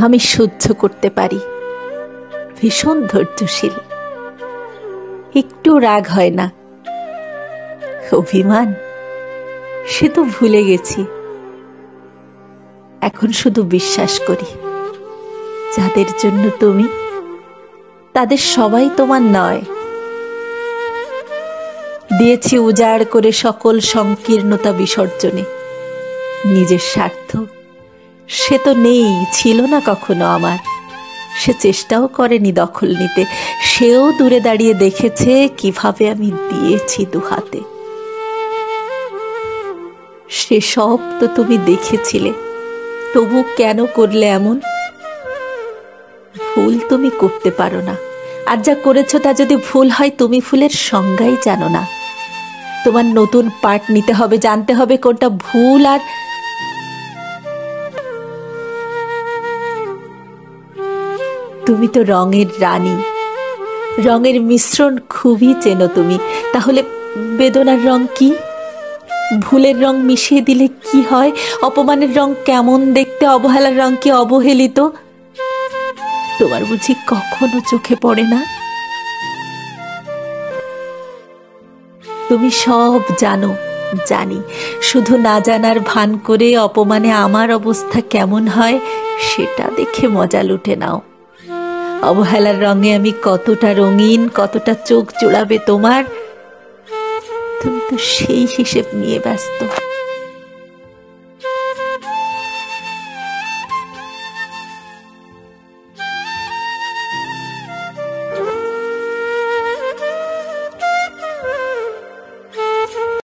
আমি সহ্য করতে পারি, ভীষণ ধৈর্যশীল, একটু রাগ হয় না। অভিমান সে তো ভুলে গেছি। এখন শুধু বিশ্বাস করি, যাদের জন্য তুমি, তাদের সবাই তোমার নয়। দিয়েছি উজাড় করে সকল সংকীর্ণতা বিসর্জনে। নিজের স্বার্থ সে তো নেই, ছিল না কখনো আমার। সে চেষ্টাও করেনি দখল নিতে, সেও দূরে দাঁড়িয়ে দেখেছে কিভাবে আমি দিয়েছি দুহাতে। সে সব তো তুমি দেখেছিলে, তবু কেন করলে এমন? ভুল তুমি করতে পারো না, আর যা করেছো তা যদি ভুল হয়, তুমি ভুলের সংজ্ঞাই জানো না। তোমার নতুন পাঠ নিতে হবে, জানতে হবে কোনটা ভুল। আর তুমি তো রঙের রানী, রঙের মিশ্রণ খুবই চেনো তুমি। তাহলে বেদনার রং কি? ভুলের রং মিশিয়ে দিলে কি হয়? অপমানের রং কেমন দেখতে? অবহেলার রং কি অবহেলিত? তোমার বুঝি কখনো চোখে পড়ে না? তুমি সব জানো, জানি, শুধু না জানার ভান করে অপমানে আমার অবস্থা কেমন হয় সেটা দেখে মজা লুটে নাও। অবহেলার রঙে আমি কতটা রঙিন, কতটা চোখ জোড়াবে তোমার, তুমি তো সেই হিসেব নিয়ে ব্যস্ত।